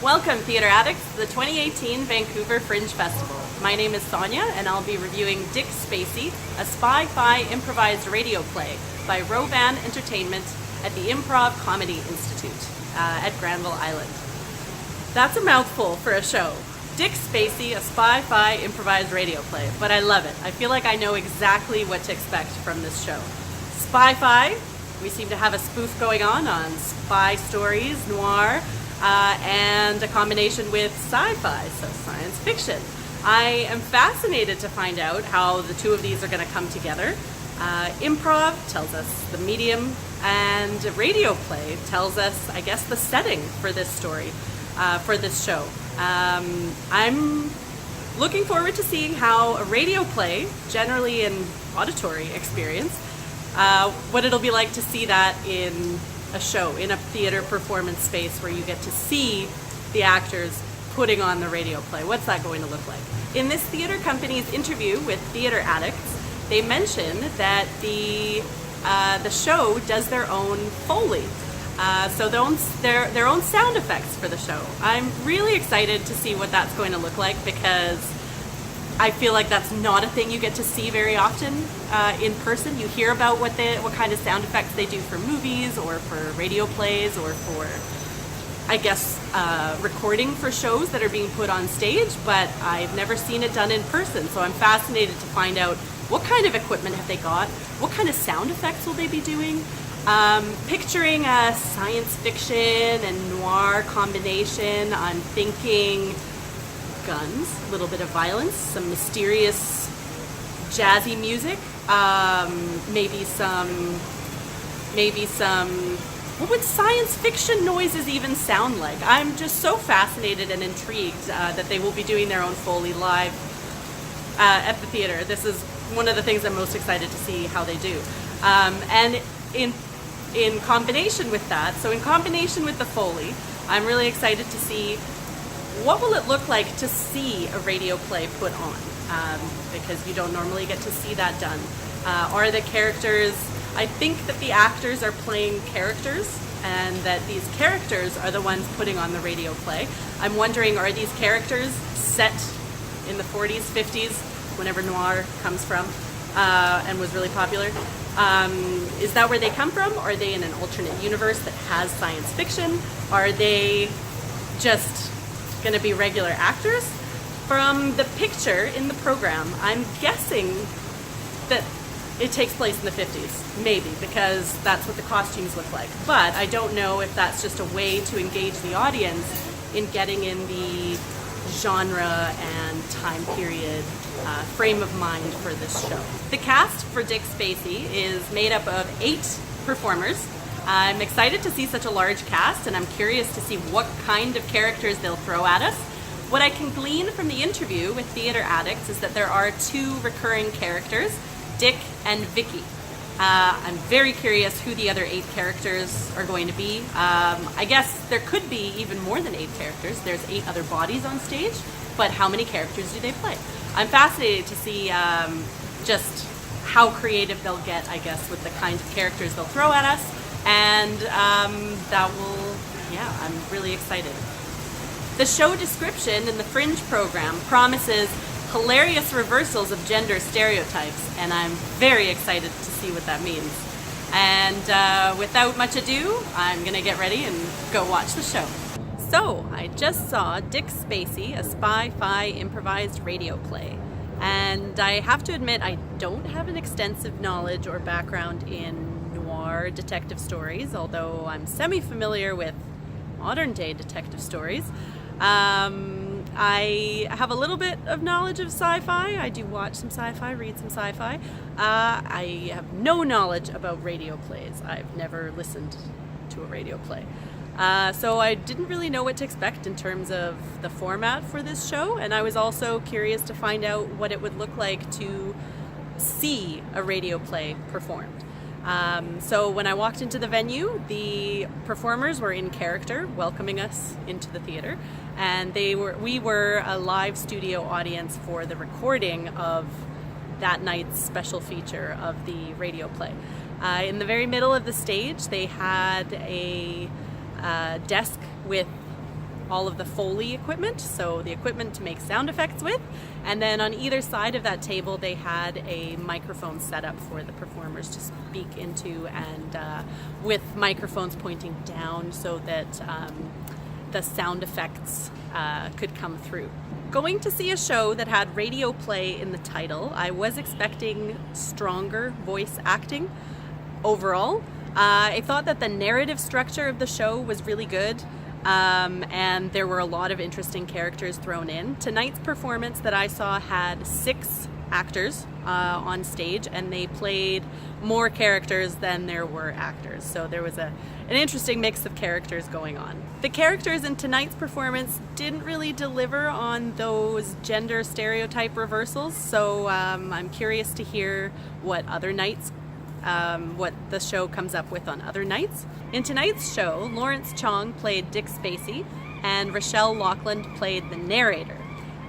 Welcome, theatre addicts, to the 2018 Vancouver Fringe Festival. My name is Sonia, and I'll be reviewing Dyck, Spacee, a Spy-Fi improvised radio play by Rovan Entertainment at the Improv Comedy Institute at Granville Island. That's a mouthful for a show. Dyck, Spacee, a Spy-Fi improvised radio play, but I love it. I feel like I know exactly what to expect from this show. Spy-Fi, we seem to have a spoof going on spy stories, noir, and a combination with sci-fi, so science fiction. I am fascinated to find out how the two of these are going to come together. Improv tells us the medium, and radio play tells us, I guess, the setting for this story, for this show. I'm looking forward to seeing how a radio play, generally an auditory experience, what it'll be like to see that in a show, in a theater performance space where you get to see the actors putting on the radio play. What's that going to look like? In this theater company's interview with theater addicts, they mention that the show does their own Foley, so their own sound effects for the show. I'm really excited to see what that's going to look like, because I feel like that's not a thing you get to see very often in person. You hear about what kind of sound effects they do for movies or for radio plays or for, I guess, recording for shows that are being put on stage, but I've never seen it done in person. So I'm fascinated to find out what kind of equipment have they got, what kind of sound effects will they be doing. Picturing a science fiction and noir combination, I'm thinking guns, a little bit of violence, some mysterious jazzy music, maybe some what would science fiction noises even sound like? I'm just so fascinated and intrigued that they will be doing their own Foley live at the theater. This is one of the things I'm most excited to see how they do. And in combination with that, so in combination with the Foley, I'm really excited to see what will it look like to see a radio play put on, because you don't normally get to see that done. Are the characters, I think that the actors are playing characters, and that these characters are the ones putting on the radio play. I'm wondering, are these characters set in the 40s, 50s, whenever noir comes from and was really popular? Is that where they come from? Are they in an alternate universe that has science fiction? Are they just going to be regular actors? From the picture in the program, I'm guessing that it takes place in the 50s, maybe, because that's what the costumes look like. But I don't know if that's just a way to engage the audience in getting in the genre and time period frame of mind for this show. The cast for Dyck, Spacee is made up of 8 performers. I'm excited to see such a large cast, and I'm curious to see what kind of characters they'll throw at us. What I can glean from the interview with theater addicts is that there are 2 recurring characters, Dyck and Vicky. I'm very curious who the other 8 characters are going to be. I guess there could be even more than 8 characters. There's 8 other bodies on stage, but how many characters do they play? I'm fascinated to see just how creative they'll get, I guess, with the kinds of characters they'll throw at us. And I'm really excited. The show description in the Fringe program promises hilarious reversals of gender stereotypes, and I'm very excited to see what that means. And without much ado, I'm going to get ready and go watch the show. So, I just saw Dyck, Spacee, a Spy-Fi improvised radio play. And I have to admit, I don't have an extensive knowledge or background in noir detective stories, although I'm semi-familiar with modern-day detective stories. I have a little bit of knowledge of sci-fi. I do watch some sci-fi, read some sci-fi. I have no knowledge about radio plays. I've never listened to a radio play. So I didn't really know what to expect in terms of the format for this show, and I was also curious to find out what it would look like to see a radio play performed. So when I walked into the venue, the performers were in character, welcoming us into the theater, and we were a live studio audience for the recording of that night's special feature of the radio play. In the very middle of the stage, they had a desk with all of the Foley equipment, so the equipment to make sound effects with. And then on either side of that table, they had a microphone set up for the performers to speak into, and with microphones pointing down so that the sound effects could come through. Going to see a show that had radio play in the title, I was expecting stronger voice acting overall. I thought that the narrative structure of the show was really good, and there were a lot of interesting characters thrown in. Tonight's performance that I saw had 6 actors on stage, and they played more characters than there were actors. So there was an interesting mix of characters going on. The characters in tonight's performance didn't really deliver on those gender stereotype reversals, so I'm curious to hear what other nights what the show comes up with on other nights. In tonight's show, Lawrence Chong played Dyck Spacee and Rochelle Lockland played the narrator.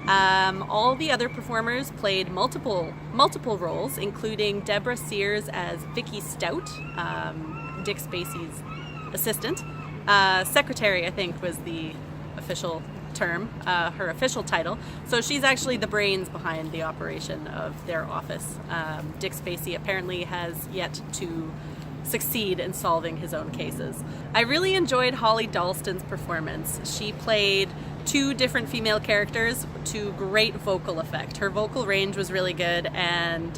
All the other performers played multiple roles, including Deborah Sears as Vicky Stout, Dyck Spacee's assistant. Secretary, I think, was the official term, her official title. So she's actually the brains behind the operation of their office. Dyck Spacee apparently has yet to succeed in solving his own cases. I really enjoyed Holly Dalston's performance. She played 2 different female characters to great vocal effect. Her vocal range was really good, and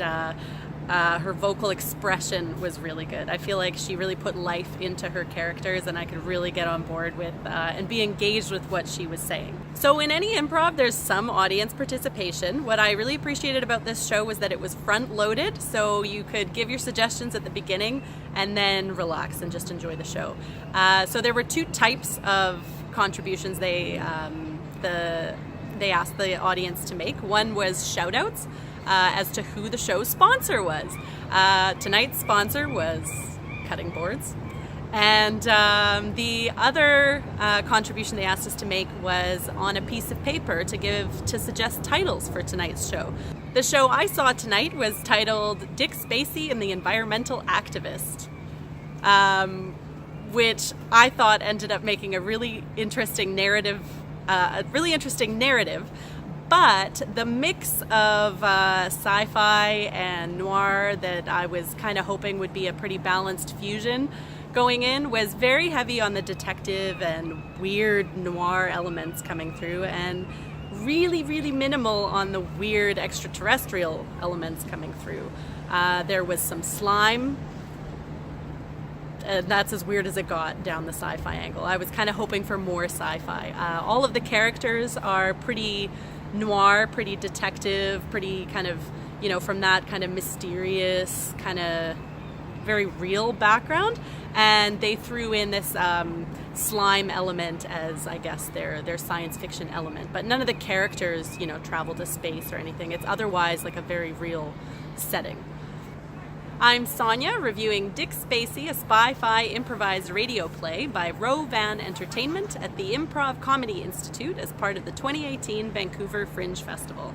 her vocal expression was really good. I feel like she really put life into her characters, and I could really get on board with and be engaged with what she was saying. So in any improv, there's some audience participation. What I really appreciated about this show was that it was front-loaded, so you could give your suggestions at the beginning and then relax and just enjoy the show. So there were 2 types of contributions they asked the audience to make. One was shout-outs as to who the show's sponsor was. Tonight's sponsor was Cutting Boards. And the other contribution they asked us to make was on a piece of paper to suggest titles for tonight's show. The show I saw tonight was titled Dyck Spacee and the Environmental Activist, which I thought ended up making a really interesting narrative. But the mix of sci-fi and noir that I was kind of hoping would be a pretty balanced fusion going in was very heavy on the detective and weird noir elements coming through, and really, really minimal on the weird extraterrestrial elements coming through. There was some slime. That's as weird as it got down the sci-fi angle. I was kind of hoping for more sci-fi. All of the characters are pretty noir, pretty detective, pretty kind of, from that kind of mysterious, kind of very real background. And they threw in this slime element as, I guess, their science fiction element. But none of the characters, travel to space or anything. It's otherwise like a very real setting. I'm Sonia, reviewing Dyck Spacee, a Spy-Fi improvised radio play by Rovan Entertainment at the Improv Comedy Institute as part of the 2018 Vancouver Fringe Festival.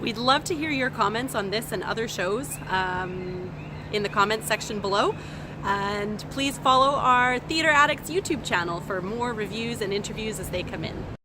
We'd love to hear your comments on this and other shows in the comments section below. And please follow our Theatre Addicts YouTube channel for more reviews and interviews as they come in.